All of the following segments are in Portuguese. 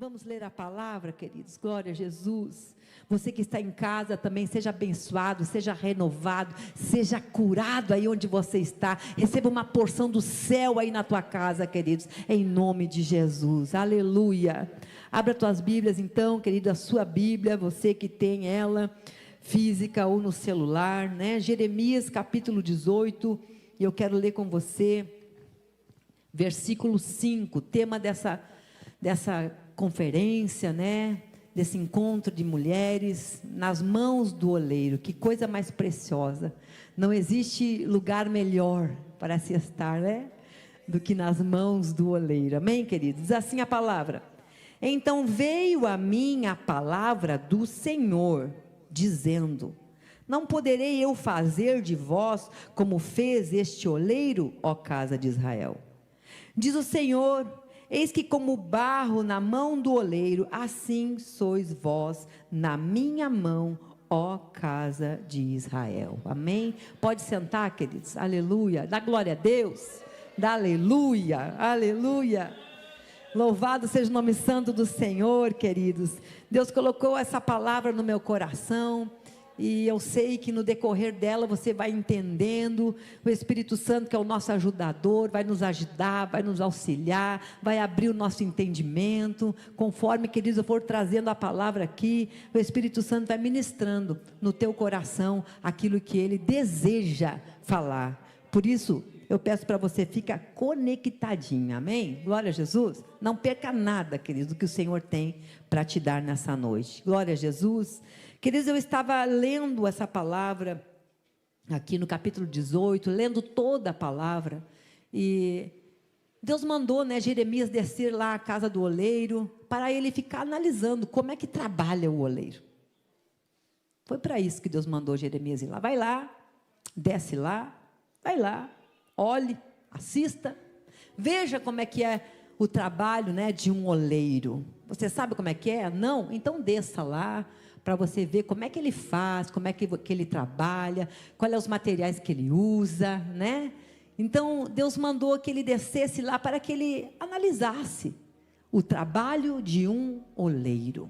Vamos ler a palavra, queridos. Glória a Jesus. Você que está em casa também, seja abençoado, seja renovado, seja curado aí onde você está. Receba uma porção do céu aí na tua casa, queridos, em nome de Jesus. Aleluia. Abra tuas Bíblias então, querido, a sua Bíblia, você que tem ela física ou no celular, né? Jeremias capítulo 18, e eu quero ler com você versículo 5, tema dessa conferência, né? Desse encontro de mulheres nas mãos do oleiro. Que coisa mais preciosa. Não existe lugar melhor para se estar, né? Do que nas mãos do oleiro. Amém, queridos? Diz assim a palavra: então veio a mim a palavra do Senhor, dizendo: não poderei eu fazer de vós como fez este oleiro, ó casa de Israel? Diz o Senhor: eis que como barro na mão do oleiro, assim sois vós na minha mão, ó casa de Israel. Amém? Pode sentar, queridos. Aleluia. Dá glória a Deus. Dá aleluia. Aleluia. Louvado seja o nome santo do Senhor, queridos. Deus colocou essa palavra no meu coração, e eu sei que no decorrer dela você vai entendendo. O Espírito Santo, que é o nosso ajudador, vai nos ajudar, vai nos auxiliar, vai abrir o nosso entendimento. Conforme, queridos, eu for trazendo a palavra aqui, o Espírito Santo vai ministrando no teu coração aquilo que Ele deseja falar. Por isso, eu peço para você, fica conectadinho, amém? Glória a Jesus. Não perca nada, queridos, do que o Senhor tem para te dar nessa noite. Glória a Jesus. Queridos, eu estava lendo essa palavra aqui no capítulo 18, lendo toda a palavra, e Deus mandou, né, Jeremias descer lá à casa do oleiro, para ele ficar analisando como é que trabalha o oleiro. Foi para isso que Deus mandou Jeremias ir lá. Vai lá, desce lá, vai lá, olhe, assista, veja como é que é o trabalho, né, de um oleiro. Você sabe como é que é? Não? Então desça lá, para você ver como é que ele faz, como é que ele trabalha, quais são os materiais que ele usa, né? Então, Deus mandou que ele descesse lá para que ele analisasse o trabalho de um oleiro.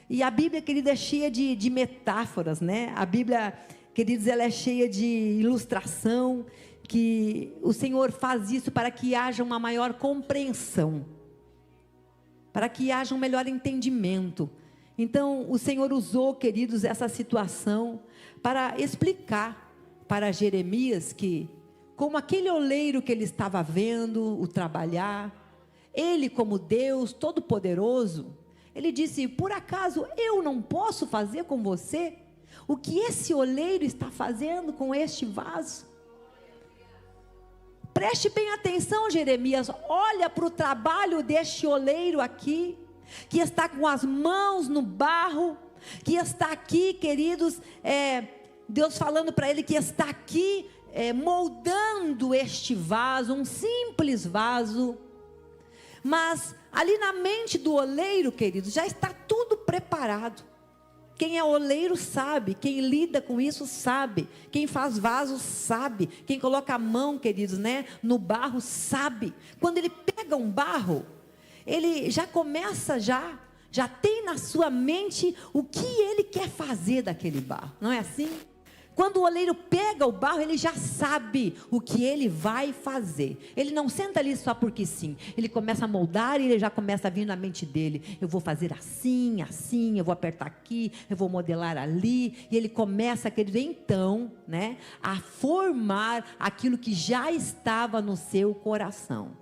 E a Bíblia, querida, é cheia de metáforas, né? A Bíblia, queridos, ela é cheia de ilustração, que o Senhor faz isso para que haja uma maior compreensão, para que haja um melhor entendimento. Então, o Senhor usou, queridos, essa situação para explicar para Jeremias que, como aquele oleiro que ele estava vendo o trabalhar, ele, como Deus Todo-Poderoso, ele disse: por acaso eu não posso fazer com você o que esse oleiro está fazendo com este vaso? Preste bem atenção, Jeremias, olha para o trabalho deste oleiro aqui, que está com as mãos no barro, que está aqui, queridos, Deus falando para ele que está aqui moldando este vaso, um simples vaso, mas ali na mente do oleiro, queridos, já está tudo preparado. Quem é oleiro sabe, quem lida com isso sabe, quem faz vasos sabe, quem coloca a mão, queridos, né, no barro sabe. Quando ele pega um barro, ele já começa, já tem na sua mente o que ele quer fazer daquele barro, não é assim? Quando o oleiro pega o barro, ele já sabe o que ele vai fazer. Ele não senta ali só porque sim. Ele começa a moldar e ele já começa a vir na mente dele: eu vou fazer assim, assim, eu vou apertar aqui, eu vou modelar ali. E ele começa, querido, então, né, a formar aquilo que já estava no seu coração.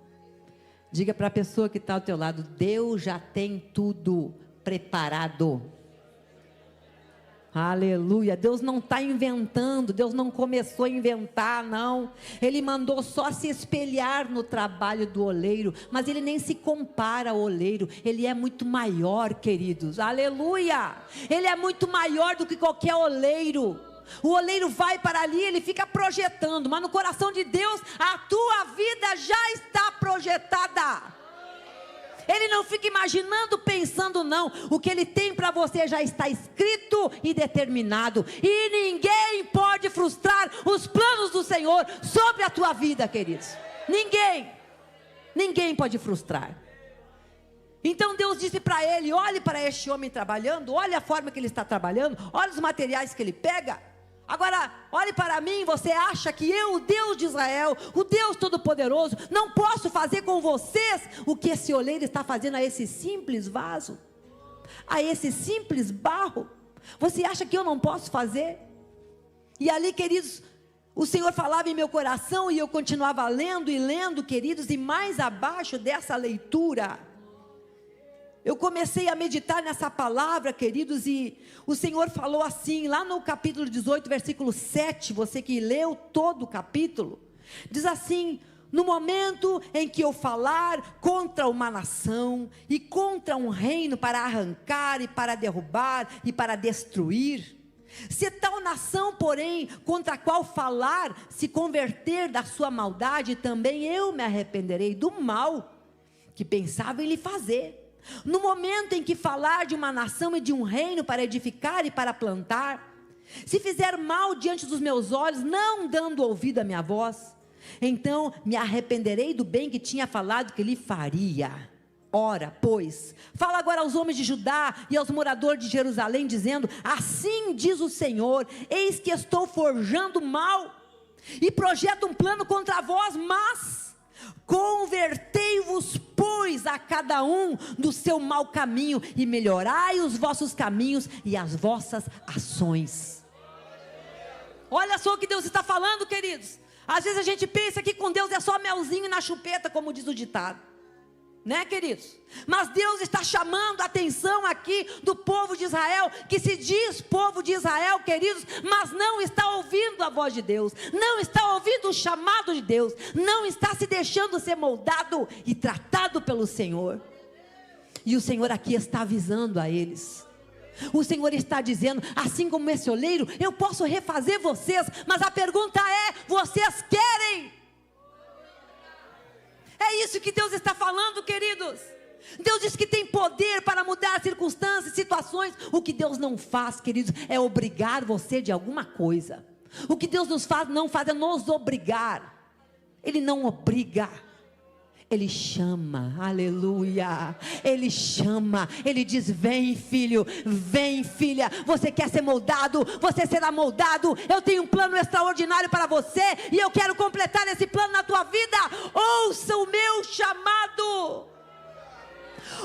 Diga para a pessoa que está ao teu lado: Deus já tem tudo preparado. Aleluia. Deus não está inventando, Deus não começou a inventar, não. Ele mandou só se espelhar no trabalho do oleiro, mas ele nem se compara ao oleiro. Ele é muito maior, queridos. Aleluia. Ele é muito maior do que qualquer oleiro. O oleiro vai para ali, ele fica projetando, mas no coração de Deus a tua vida já está projetada. Ele não fica imaginando, pensando, não. O que Ele tem para você já está escrito e determinado. E ninguém pode frustrar os planos do Senhor sobre a tua vida, queridos. Ninguém pode frustrar. Então Deus disse para ele: olhe para este homem trabalhando, olhe a forma que ele está trabalhando, olhe os materiais que ele pega. Agora, olhe para mim, você acha que eu, o Deus de Israel, o Deus Todo-Poderoso, não posso fazer com vocês o que esse oleiro está fazendo a esse simples vaso, a esse simples barro? Você acha que eu não posso fazer? E ali, queridos, o Senhor falava em meu coração e eu continuava lendo e lendo, queridos, e mais abaixo dessa leitura, eu comecei a meditar nessa palavra, queridos, e o Senhor falou assim, lá no capítulo 18, versículo 7, você que leu todo o capítulo, diz assim: no momento em que eu falar contra uma nação, e contra um reino para arrancar, e para derrubar, e para destruir, se tal nação, porém, contra a qual falar, se converter da sua maldade, também eu me arrependerei do mal que pensava em lhe fazer. No momento em que falar de uma nação e de um reino para edificar e para plantar, se fizer mal diante dos meus olhos, não dando ouvido à minha voz, então me arrependerei do bem que tinha falado que lhe faria. Ora, pois, fala agora aos homens de Judá e aos moradores de Jerusalém, dizendo: assim diz o Senhor, eis que estou forjando mal, e projeto um plano contra vós, mas convertei-vos, pois, a cada um do seu mau caminho, e melhorai os vossos caminhos e as vossas ações. Olha só o que Deus está falando, queridos. Às vezes a gente pensa que com Deus é só melzinho na chupeta, como diz o ditado, né, queridos? Mas Deus está chamando a atenção aqui do povo de Israel, que se diz povo de Israel, queridos, mas não está ouvindo a voz de Deus, não está ouvindo o chamado de Deus, não está se deixando ser moldado e tratado pelo Senhor. E o Senhor aqui está avisando a eles. O Senhor está dizendo: assim como esse oleiro, eu posso refazer vocês, mas a pergunta é: vocês querem? É isso que Deus está falando, queridos. Deus diz que tem poder para mudar circunstâncias, situações. O que Deus não faz, queridos, é obrigar você de alguma coisa. O que Deus não faz é nos obrigar. Ele não obriga, Ele chama, aleluia. Ele chama, Ele diz: vem filho, vem filha, você quer ser moldado, você será moldado. Eu tenho um plano extraordinário para você, e eu quero completar esse plano na tua vida. Ouça o meu chamado,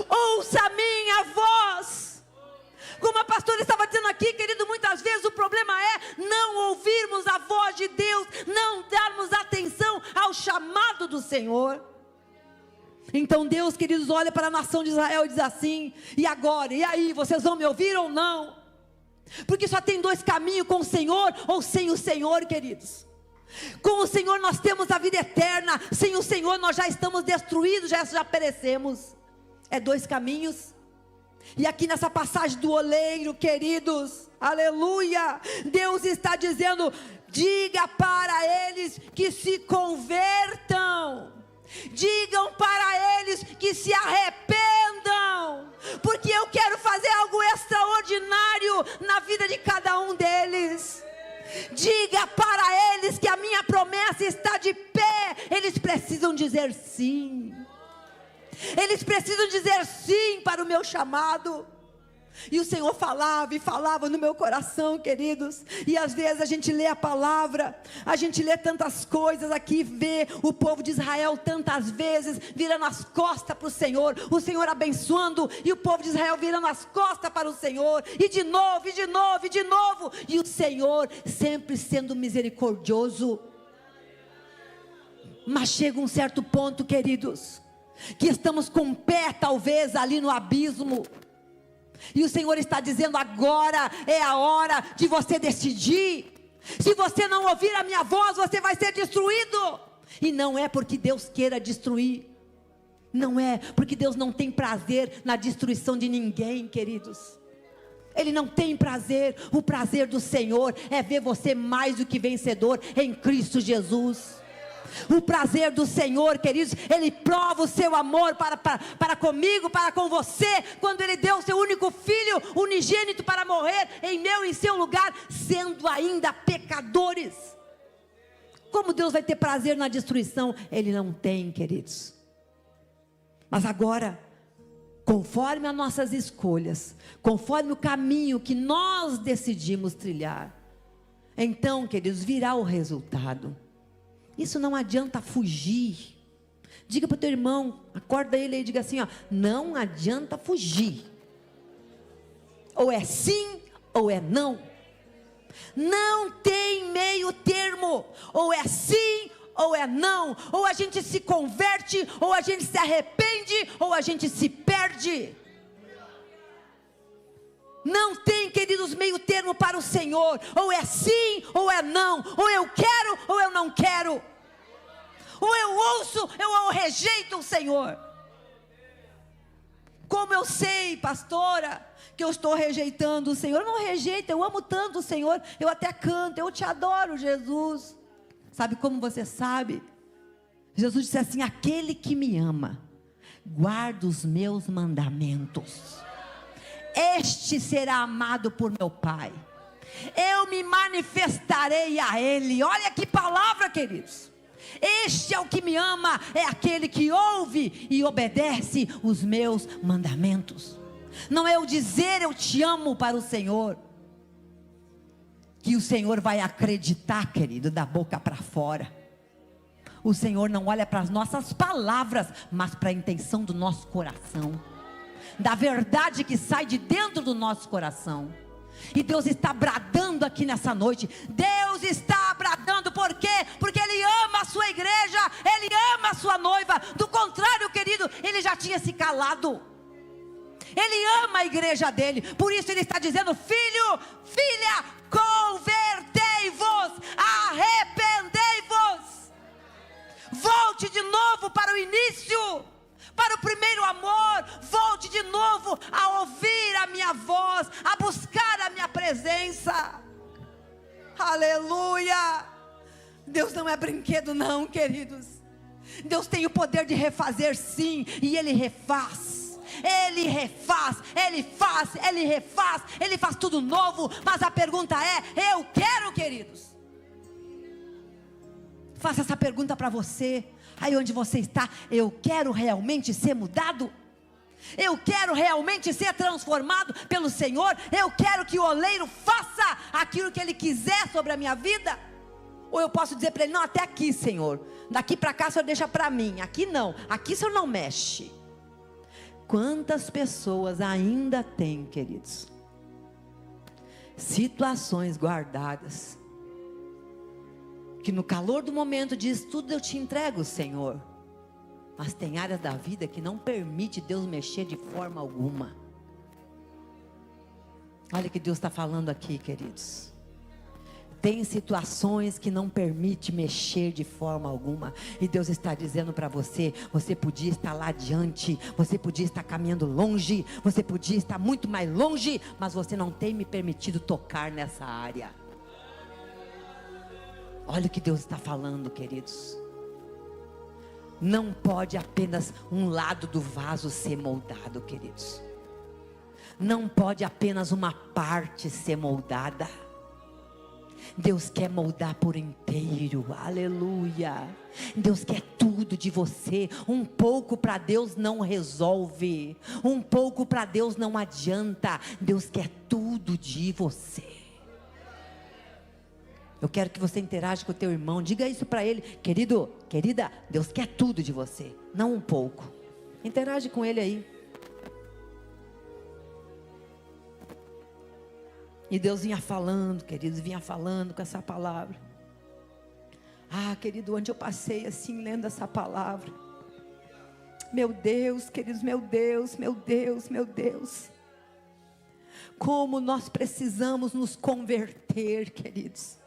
ouça a minha voz. Como a pastora estava dizendo aqui, querido, muitas vezes o problema é não ouvirmos a voz de Deus, não darmos atenção ao chamado do Senhor. Então Deus, queridos, olha para a nação de Israel e diz assim: e agora? E aí, vocês vão me ouvir ou não? Porque só tem dois caminhos: com o Senhor ou sem o Senhor, queridos. Com o Senhor nós temos a vida eterna, sem o Senhor nós já estamos destruídos, já perecemos. É dois caminhos. E aqui nessa passagem do oleiro, queridos, aleluia, Deus está dizendo: diga para eles que se convertam, digam para eles que se arrependam, porque eu quero fazer algo extraordinário na vida de cada um deles. Diga para eles que a minha promessa está de pé. Eles precisam dizer sim. Eles precisam dizer sim para o meu chamado. E o Senhor falava e falava no meu coração, queridos. E às vezes a gente lê a palavra, a gente lê tantas coisas aqui, vê o povo de Israel tantas vezes virando as costas para o Senhor, o Senhor abençoando, e o povo de Israel virando as costas para o Senhor, e de novo, e de novo, e de novo, e o Senhor sempre sendo misericordioso. Mas chega um certo ponto, queridos, que estamos com o pé talvez ali no abismo, e o Senhor está dizendo: agora é a hora de você decidir. Se você não ouvir a minha voz, você vai ser destruído. E não é porque Deus queira destruir, não é porque Deus não tem prazer na destruição de ninguém, queridos. Ele não tem prazer. O prazer do Senhor é ver você mais do que vencedor em Cristo Jesus. O prazer do Senhor, queridos, Ele prova o seu amor para comigo, para com você, quando Ele deu o seu único filho unigênito para morrer em meu e em seu lugar, sendo ainda pecadores. Como Deus vai ter prazer na destruição? Ele não tem, queridos. Mas agora, conforme as nossas escolhas, conforme o caminho que nós decidimos trilhar, então, queridos, virá o resultado. Isso não adianta fugir. Diga para o teu irmão, acorda ele e diga assim, ó, não adianta fugir. Ou é sim, ou é não. Não tem meio termo. Ou é sim, ou é não. Ou a gente se converte, ou a gente se arrepende, ou a gente se perde. Não tem, queridos, meio termo para o Senhor. Ou é sim, ou é não. Ou eu quero, ou eu não quero. Ou eu ouço, ou eu rejeito o Senhor. Como eu sei, pastora, que eu estou rejeitando o Senhor? Eu não rejeito, eu amo tanto o Senhor. Eu até canto, eu te adoro, Jesus. Sabe como você sabe? Jesus disse assim, aquele que me ama, guarda os meus mandamentos. Este será amado por meu Pai. Eu me manifestarei a Ele. Olha que palavra, queridos. Este é o que me ama, é aquele que ouve e obedece os meus mandamentos. Não é o dizer eu te amo para o Senhor, que o Senhor vai acreditar, querido, da boca para fora. O Senhor não olha para as nossas palavras, mas para a intenção do nosso coração, da verdade que sai de dentro do nosso coração. E Deus está bradando aqui nessa noite. Deus está bradando, por quê? Porque Ele ama a sua igreja, Ele ama a sua noiva. Do contrário, querido, Ele já tinha se calado. Ele ama a igreja dele. Por isso Ele está dizendo, filho, filha, convertei-vos, arrependei-vos, volte de novo para o início, para o primeiro amor. Volte de novo a ouvir a minha voz, a buscar a minha presença. Aleluia. Deus não é brinquedo não, queridos. Deus tem o poder de refazer sim, e Ele refaz. Ele refaz, Ele faz, Ele refaz, Ele faz tudo novo. Mas a pergunta é, eu quero, queridos. Faça essa pergunta para você, aí onde você está. Eu quero realmente ser mudado? Eu quero realmente ser transformado pelo Senhor? Eu quero que o oleiro faça aquilo que Ele quiser sobre a minha vida? Ou eu posso dizer para Ele, não, até aqui, Senhor, daqui para cá o Senhor deixa para mim, aqui não, aqui o Senhor não mexe. Quantas pessoas ainda têm, queridos, situações guardadas, que no calor do momento diz, tudo eu te entrego, Senhor, mas tem áreas da vida que não permite Deus mexer de forma alguma. Olha o que Deus está falando aqui, queridos. Tem situações que não permite mexer de forma alguma, e Deus está dizendo para você, você podia estar lá adiante, você podia estar caminhando longe, você podia estar muito mais longe, mas você não tem me permitido tocar nessa área. Olha o que Deus está falando, queridos. Não pode apenas um lado do vaso ser moldado, queridos. Não pode apenas uma parte ser moldada. Deus quer moldar por inteiro, aleluia. Deus quer tudo de você. Um pouco para Deus não resolve, um pouco para Deus não adianta. Deus quer tudo de você. Eu quero que você interaja com o teu irmão, diga isso para ele, querido, querida, Deus quer tudo de você, não um pouco. Interage com ele aí. E Deus vinha falando, queridos, vinha falando com essa palavra. Ah, querido, onde eu passei assim, lendo essa palavra. Meu Deus, queridos, meu Deus, meu Deus, meu Deus. Como nós precisamos nos converter, queridos.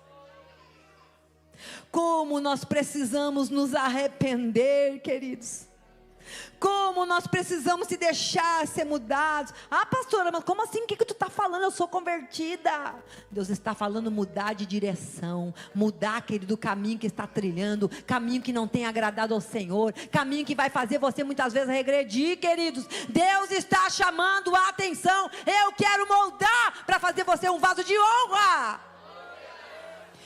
Como nós precisamos nos arrepender, queridos. Como nós precisamos se deixar ser mudados. Ah, pastora, mas como assim? O que tu está falando? Eu sou convertida. Deus está falando mudar de direção. Mudar, querido, o caminho que está trilhando. Caminho que não tem agradado ao Senhor. Caminho que vai fazer você muitas vezes regredir, queridos. Deus está chamando a atenção. Eu quero moldar para fazer você um vaso de honra.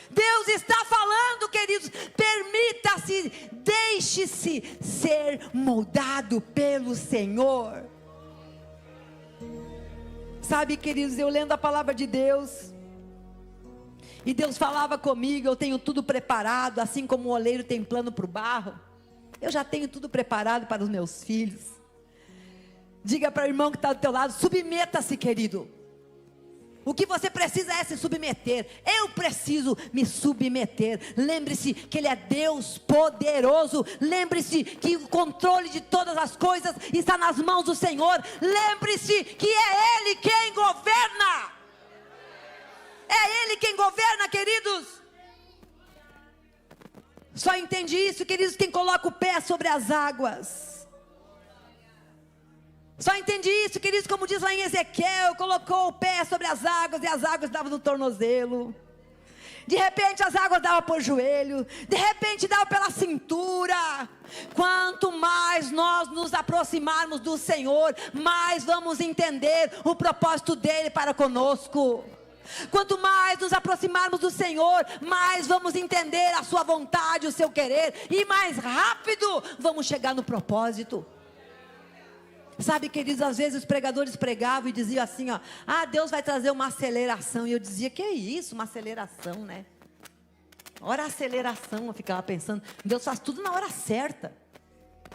Deus está falando, queridos, permita-se, deixe-se ser moldado pelo Senhor. Sabe, queridos, eu lendo a palavra de Deus, e Deus falava comigo, eu tenho tudo preparado, assim como o oleiro tem plano para o barro, eu já tenho tudo preparado para os meus filhos. Diga para o irmão que está do teu lado, submeta-se, querido. O que você precisa é se submeter. Eu preciso me submeter. Lembre-se que Ele é Deus poderoso. Lembre-se que o controle de todas as coisas está nas mãos do Senhor. Lembre-se que é Ele quem governa. É Ele quem governa, queridos. Só entende isso, queridos, quem coloca o pé sobre as águas. Só entende isso, queridos, como diz lá em Ezequiel, colocou o pé sobre as águas e as águas davam no tornozelo. De repente as águas davam por joelho, de repente davam pela cintura. Quanto mais nós nos aproximarmos do Senhor, mais vamos entender o propósito dEle para conosco. Quanto mais nos aproximarmos do Senhor, mais vamos entender a sua vontade, o seu querer, e mais rápido vamos chegar no propósito. Sabe, queridos, às vezes os pregadores pregavam e diziam assim, ó, Deus vai trazer uma aceleração, e eu dizia, que é isso, uma aceleração, né? Ora, aceleração, eu ficava pensando, Deus faz tudo na hora certa.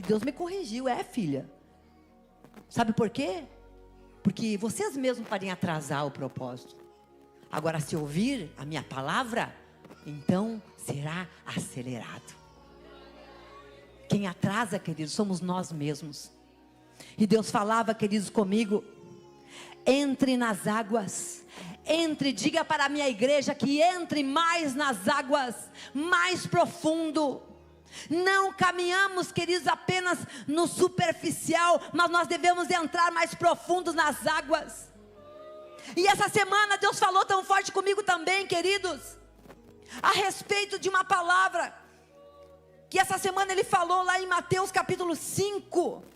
Deus me corrigiu, filha. Sabe por quê? Porque vocês mesmos podem atrasar o propósito. Agora, se ouvir a minha palavra, então será acelerado. Quem atrasa, queridos, somos nós mesmos. E Deus falava, queridos, comigo, entre nas águas, diga para a minha igreja que entre mais nas águas, mais profundo. Não caminhamos, queridos, apenas no superficial, mas nós devemos entrar mais profundos nas águas. E essa semana Deus falou tão forte comigo também, queridos, a respeito de uma palavra, que essa semana Ele falou lá em Mateus capítulo 5,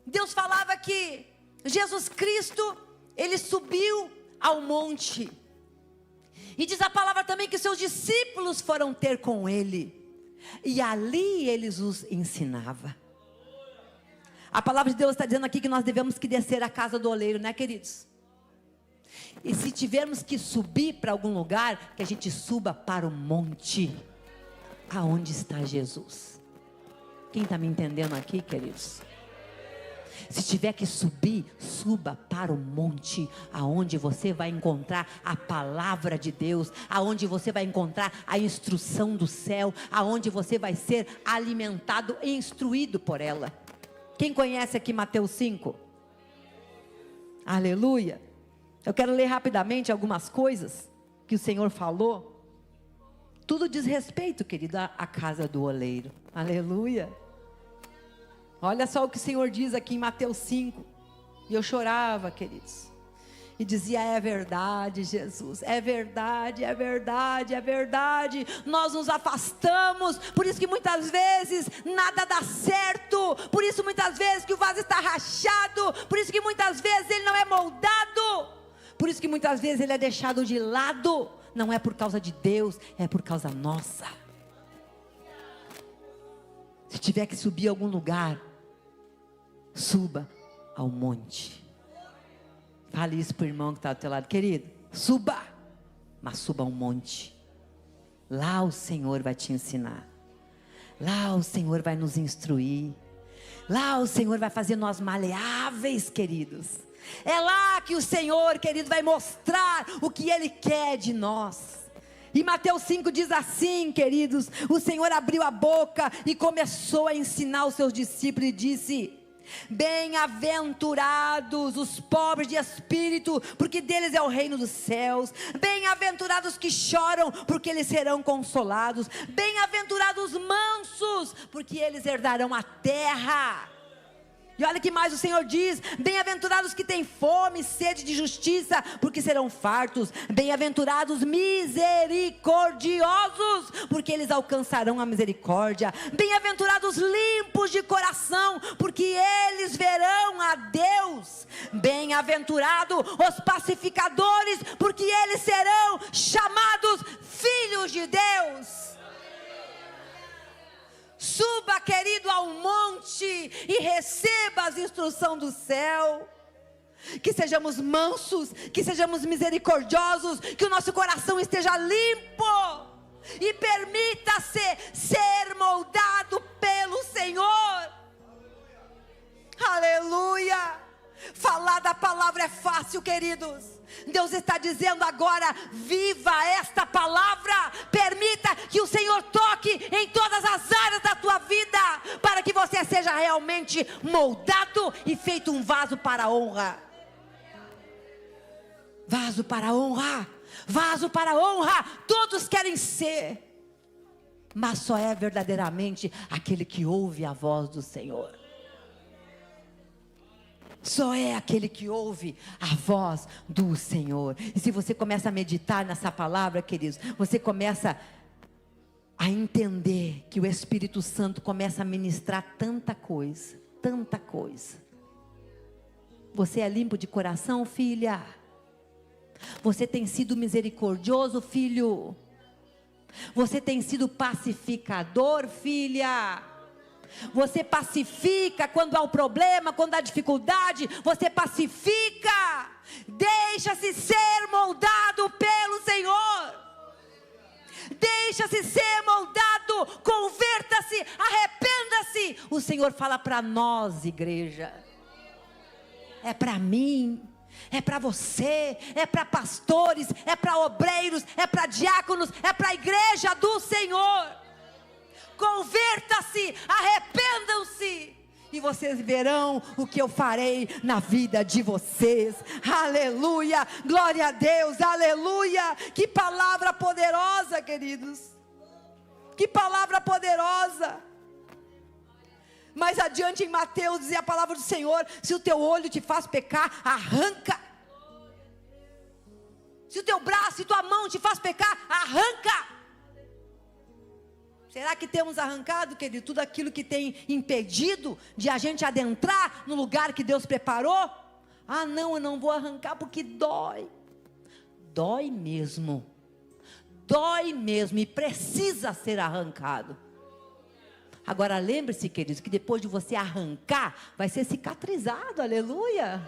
Deus falava que Jesus Cristo, Ele subiu ao monte, e diz a palavra também que seus discípulos foram ter com Ele, e ali Ele os ensinava. A palavra de Deus está dizendo aqui que nós devemos que descer à casa do oleiro, né, queridos? E se tivermos que subir para algum lugar, que a gente suba para o monte, aonde está Jesus. Quem está me entendendo aqui, queridos? Se tiver que subir, suba para o monte, aonde você vai encontrar a palavra de Deus, aonde você vai encontrar a instrução do céu, aonde você vai ser alimentado e instruído por ela. Quem conhece aqui Mateus 5? Aleluia. Eu quero ler rapidamente algumas coisas que o Senhor falou. Tudo diz respeito, querido, à casa do oleiro. Aleluia. Olha só o que o Senhor diz aqui em Mateus 5. E eu chorava, queridos. E dizia, é verdade, Jesus, é verdade, é verdade, é verdade. Nós nos afastamos, por isso que muitas vezes nada dá certo. Por isso muitas vezes que o vaso está rachado. Por isso que muitas vezes ele não é moldado. Por isso que muitas vezes ele é deixado de lado. Não é por causa de Deus, é por causa nossa. Se tiver que subir a algum lugar, suba ao monte. Fale isso para o irmão que está do teu lado, querido. Suba, mas suba ao monte. Lá o Senhor vai te ensinar. Lá o Senhor vai nos instruir. Lá o Senhor vai fazer nós maleáveis, queridos. É lá que o Senhor, querido, vai mostrar o que Ele quer de nós. E Mateus 5 diz assim, queridos, o Senhor abriu a boca e começou a ensinar os seus discípulos e disse, bem-aventurados os pobres de espírito, porque deles é o reino dos céus. Bem-aventurados que choram, porque eles serão consolados. Bem-aventurados os mansos, porque eles herdarão a terra. E olha que mais o Senhor diz, bem-aventurados que têm fome e sede de justiça, porque serão fartos. Bem-aventurados misericordiosos, porque eles alcançarão a misericórdia. Bem-aventurados limpos de coração, porque eles verão a Deus. Bem-aventurados os pacificadores, porque eles serão chamados filhos de Deus. Suba, querido, ao monte e receba as instruções do céu. que sejamos mansos, que sejamos misericordiosos, que o nosso coração esteja limpo, e permita-se ser moldado pelo Senhor. Aleluia. Falar da palavra é fácil, queridos. Deus está dizendo agora: viva esta palavra, permita que o Senhor toque em todas as áreas da tua vida, para que você seja realmente moldado e feito um vaso para a honra. Vaso para a honra, vaso para a honra, todos querem ser, mas só é verdadeiramente aquele que ouve a voz do Senhor. Só é aquele que ouve a voz do Senhor. E se você começa a meditar nessa palavra, queridos, você começa a entender que o Espírito Santo começa a ministrar tanta coisa, tanta coisa. Você é limpo de coração, filha? Você tem sido misericordioso, filho? Você tem sido pacificador, filha? Você pacifica quando há o problema, quando há dificuldade, você pacifica. Deixa-se ser moldado pelo Senhor. Deixa-se ser moldado, converta-se, arrependa-se. O Senhor fala para nós, igreja. É para mim, é para você, é para pastores, é para obreiros, é para diáconos, é para a igreja do Senhor. Converta-se, arrependam-se, e vocês verão o que eu farei na vida de vocês. Aleluia, glória a Deus, aleluia. Que palavra poderosa, queridos, que palavra poderosa. Mais adiante em Mateus dizia a palavra do Senhor: se o teu olho te faz pecar, arranca. Se o teu braço e tua mão te faz pecar, arranca. Será que temos arrancado, querido, tudo aquilo que tem impedido de a gente adentrar no lugar que Deus preparou? Ah, não, eu não vou arrancar porque dói. Dói mesmo, e precisa ser arrancado. Agora lembre-se, queridos, que depois de você arrancar, vai ser cicatrizado, aleluia.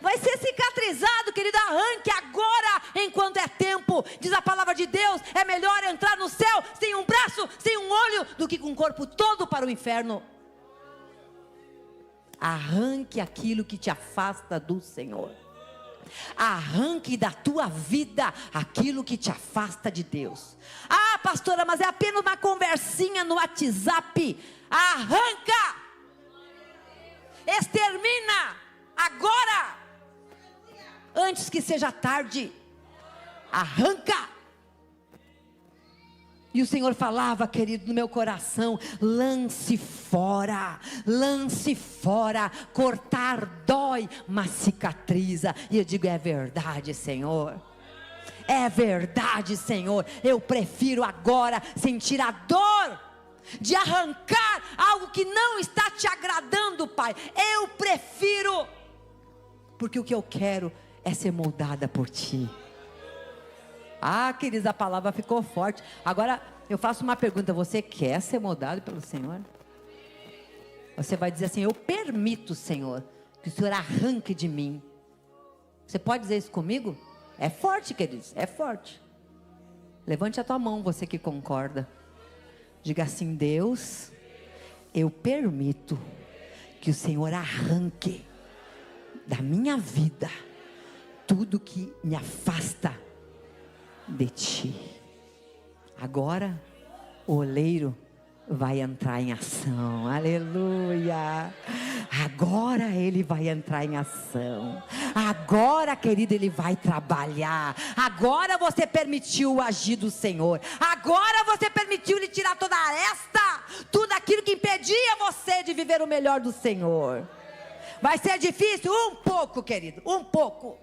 Vai ser cicatrizado, querido, arranque agora, enquanto é tempo. Diz a palavra de Deus: é melhor entrar no céu sem um braço, sem um olho, do que com o corpo todo para o inferno. Arranque aquilo que te afasta do Senhor. Arranque da tua vida aquilo que te afasta de Deus. Ah, pastora, mas é apenas uma conversinha no WhatsApp. Arranca, extermina agora, antes que seja tarde. Arranca. E o Senhor falava, querido, no meu coração: lance fora, cortar dói, mas cicatriza. E eu digo: é verdade, Senhor, é verdade, Senhor. Eu prefiro agora sentir a dor de arrancar algo que não está te agradando, Pai. Eu prefiro, porque o que eu quero é ser moldada por Ti. Ah, queridos, a palavra ficou forte. Agora eu faço uma pergunta: você quer ser moldado pelo Senhor? Você vai dizer assim: eu permito, Senhor, que o Senhor arranque de mim. Você pode dizer isso comigo? É forte, queridos, é forte. Levante a tua mão, você que concorda. Diga assim: Deus, eu permito que o Senhor arranque da minha vida tudo que me afasta de Ti. Agora o oleiro vai entrar em ação, aleluia. Agora ele vai entrar em ação. Agora, querido, ele vai trabalhar. Agora você permitiu o agir do Senhor. Agora você permitiu ele tirar toda a aresta, tudo aquilo que impedia você de viver o melhor do Senhor. Vai ser difícil? Um pouco, querido, um pouco,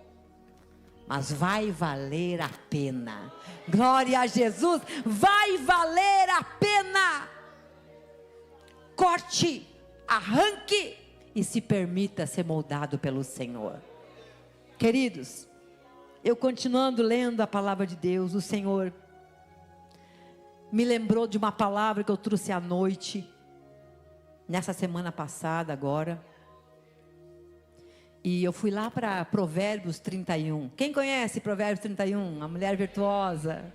mas vai valer a pena. Glória a Jesus, vai valer a pena. Corte, arranque e se permita ser moldado pelo Senhor. Queridos, eu continuando lendo a palavra de Deus, o Senhor me lembrou de uma palavra que eu trouxe à noite, nessa semana passada agora. E eu fui lá para Provérbios 31. Quem conhece Provérbios 31? A mulher virtuosa.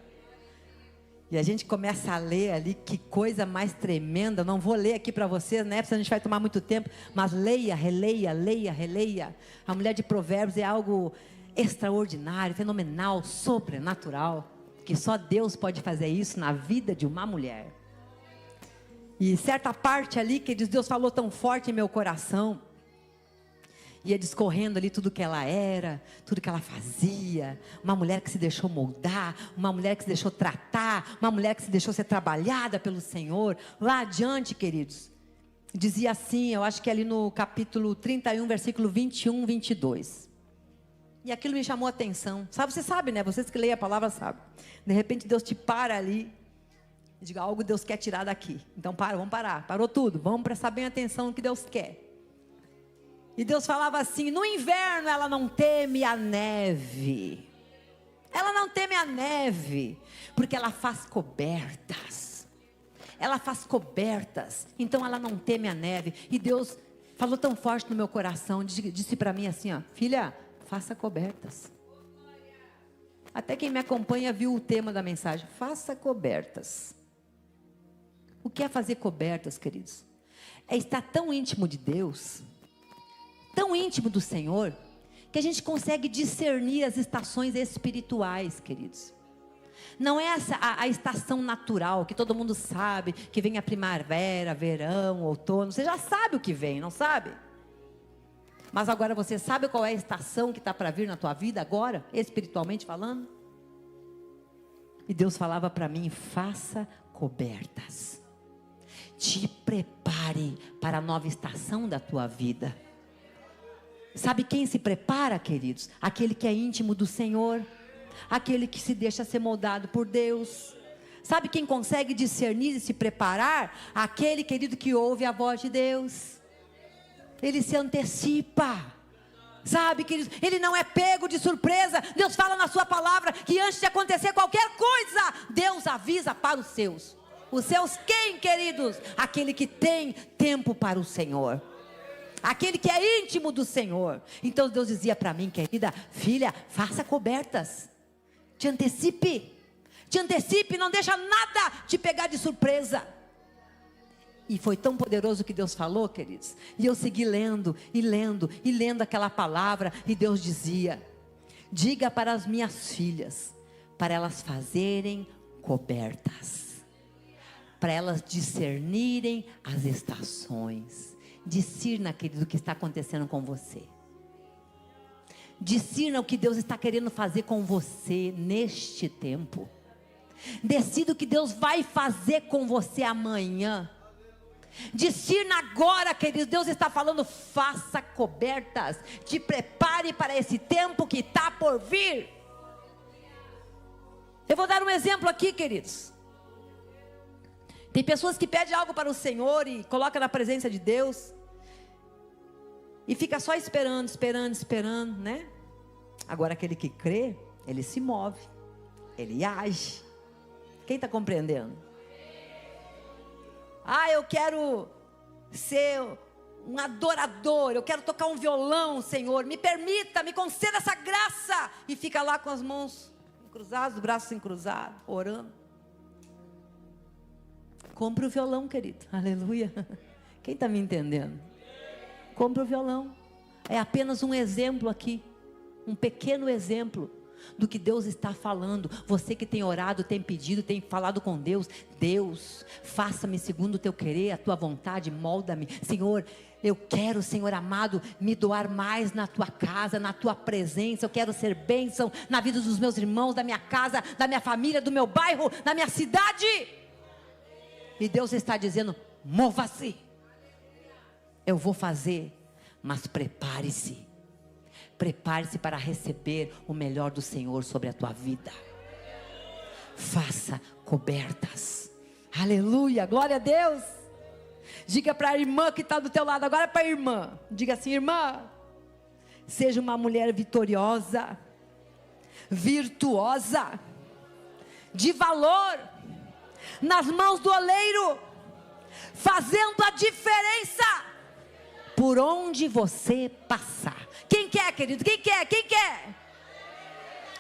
E a gente começa a ler ali, que coisa mais tremenda. Não vou ler aqui para vocês, né? Porque a gente vai tomar muito tempo. Mas leia, releia, leia, releia. A mulher de Provérbios é algo extraordinário, fenomenal, sobrenatural. Que só Deus pode fazer isso na vida de uma mulher. E certa parte ali que Deus falou tão forte em meu coração. Ia discorrendo ali tudo que ela era, tudo que ela fazia. Uma mulher que se deixou moldar, uma mulher que se deixou tratar, uma mulher que se deixou ser trabalhada pelo Senhor. Lá adiante, queridos, dizia assim, eu acho que é ali no capítulo 31, versículo 21, 22. E aquilo me chamou a atenção. Sabe, você sabe, né? Vocês que leem a palavra sabem. De repente Deus te para ali e diga, algo Deus quer tirar daqui. Então vamos parar. Parou tudo. Vamos prestar bem atenção no que Deus quer. E Deus falava assim, no inverno ela não teme a neve. Ela não teme a neve, porque ela faz cobertas. Ela faz cobertas, então ela não teme a neve. E Deus falou tão forte no meu coração, disse para mim assim, ó, filha, faça cobertas. Até quem me acompanha viu o tema da mensagem, faça cobertas. O que é fazer cobertas, queridos? É estar tão íntimo de Deus, tão íntimo do Senhor, que a gente consegue discernir as estações espirituais, queridos. Não é essa a estação natural, que todo mundo sabe, que vem a primavera, verão, outono, você já sabe o que vem, não sabe? Mas agora você sabe qual é a estação que está para vir na tua vida agora, espiritualmente falando? E Deus falava para mim, faça cobertas. Te prepare para a nova estação da tua vida. Sabe quem se prepara, queridos? Aquele que é íntimo do Senhor. Aquele que se deixa ser moldado por Deus. Sabe quem consegue discernir e se preparar? Aquele, querido, que ouve a voz de Deus. Ele se antecipa. Sabe, queridos? Ele não é pego de surpresa. Deus fala na sua palavra que antes de acontecer qualquer coisa, Deus avisa para os seus. Os seus quem, queridos? Aquele que tem tempo para o Senhor. Aquele que é íntimo do Senhor. Então Deus dizia para mim, querida filha, faça cobertas. Te antecipe. Te antecipe, não deixa nada te pegar de surpresa. E foi tão poderoso que Deus falou, queridos. E eu segui lendo, e lendo, e lendo aquela palavra. E Deus dizia, diga para as minhas filhas, para elas fazerem cobertas. Para elas discernirem as estações. Discirna, querido, o que está acontecendo com você. Discirna o que Deus está querendo fazer com você neste tempo. Decida o que Deus vai fazer com você amanhã. Discirna agora, querido. Deus está falando, faça cobertas. Te prepare para esse tempo que está por vir. Eu vou dar um exemplo aqui, queridos. Tem pessoas que pedem algo para o Senhor e colocam na presença de Deus. E fica só esperando, né? Agora aquele que crê, ele se move. Ele age. Quem está compreendendo? Ah, eu quero ser um adorador. Eu quero tocar um violão, Senhor. Me permita, me conceda essa graça. E fica lá com as mãos cruzadas, os braços cruzados, orando. Compre o violão, querido. Aleluia. Quem está me entendendo? Compre o violão. É apenas um exemplo aqui. Um pequeno exemplo do que Deus está falando. Você que tem orado, tem pedido, tem falado com Deus. Deus, faça-me segundo o teu querer, a tua vontade, molda-me. Senhor, eu quero, Senhor amado, me doar mais na tua casa, na tua presença. Eu quero ser bênção na vida dos meus irmãos, da minha casa, da minha família, do meu bairro, da minha cidade. E Deus está dizendo, mova-se. Eu vou fazer, mas prepare-se. Prepare-se para receber o melhor do Senhor sobre a tua vida. Faça cobertas. Aleluia, glória a Deus. Diga para a irmã que está do teu lado, agora para a irmã. Diga assim, irmã, seja uma mulher vitoriosa, virtuosa, de valor, nas mãos do oleiro, fazendo a diferença. por onde você passar. Quem quer, querido? Quem quer? Quem quer?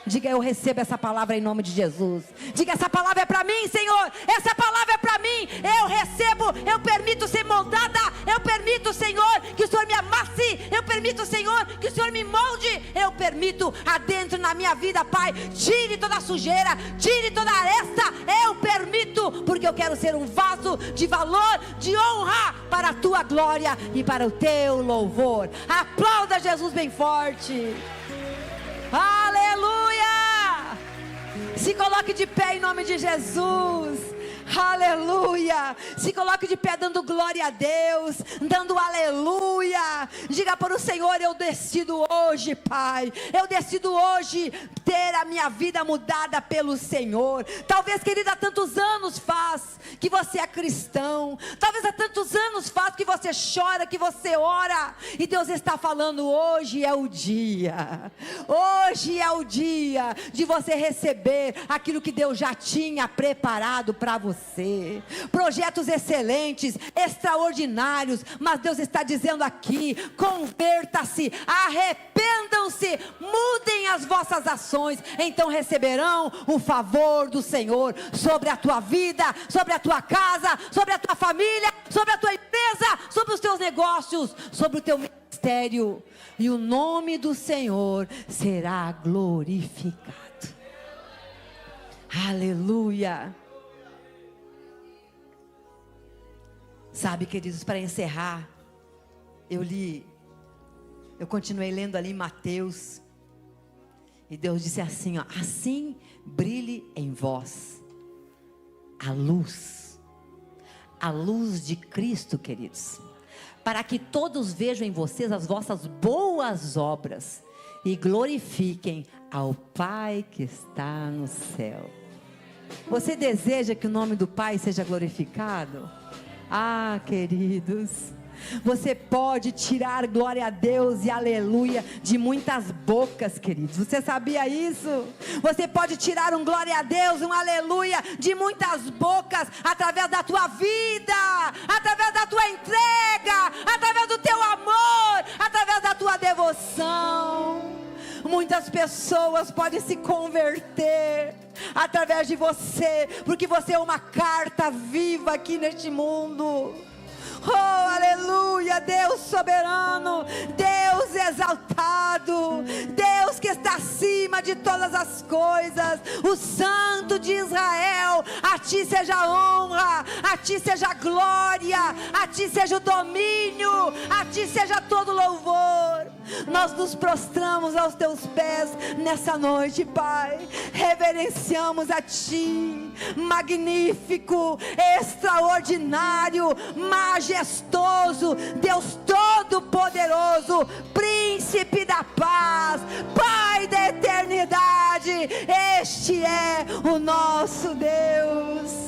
Diga: eu recebo essa palavra em nome de Jesus. Diga: essa palavra é para mim, Senhor. Essa palavra é para mim. Eu recebo, eu permito ser moldada. Eu permito, Senhor, que o Senhor me amasse. Eu permito, Senhor, que o Senhor me molde. Eu permito adentro na minha vida, Pai. Tire toda a sujeira, tire toda a aresta. Eu permito, porque eu quero ser um vaso de valor, de honra, para a tua glória e para o teu louvor. Aplauda Jesus bem forte. Aleluia! Se coloque de pé em nome de Jesus. Aleluia! Se coloque de pé dando glória a Deus, dando aleluia. Diga para o Senhor: eu decido hoje, Pai, eu decido hoje ter a minha vida mudada pelo Senhor. Talvez, querida, há tantos anos faz que você é cristão. Talvez há tantos anos faz que você chora, que você ora, e Deus está falando: hoje é o dia. Hoje é o dia de você receber aquilo que Deus já tinha preparado para você. Projetos excelentes, extraordinários, mas Deus está dizendo aqui: converta-se, arrependam-se, mudem as vossas ações, então receberão o favor do Senhor sobre a tua vida, sobre a tua casa, sobre a tua família, sobre a tua empresa, sobre os teus negócios, sobre o teu ministério, e o nome do Senhor será glorificado. Aleluia. Sabe, queridos, para encerrar, eu continuei lendo ali em Mateus, e Deus disse assim, ó: assim brilhe em vós a luz de Cristo, queridos, para que todos vejam em vocês as vossas boas obras e glorifiquem ao Pai que está no céu. Você deseja que o nome do Pai seja glorificado? Ah, queridos, você pode tirar glória a Deus e aleluia de muitas bocas, queridos. Você sabia isso? Você pode tirar um glória a Deus, um aleluia de muitas bocas, através da tua vida, através da tua entrega, através do teu amor, através da tua devoção. Muitas pessoas podem se converter através de você, porque você é uma carta viva aqui neste mundo. Oh, aleluia! Deus soberano, Deus exaltado, Deus que está acima de todas as coisas, o Santo de Israel. A ti seja a honra, a ti seja a glória, a ti seja o domínio, a ti seja todo louvor. Nós nos prostramos aos teus pés nessa noite, Pai. Reverenciamos a ti, magnífico, extraordinário, majestoso, Deus Todo-Poderoso, Príncipe da paz, Pai da eternidade. Este é o nosso Deus.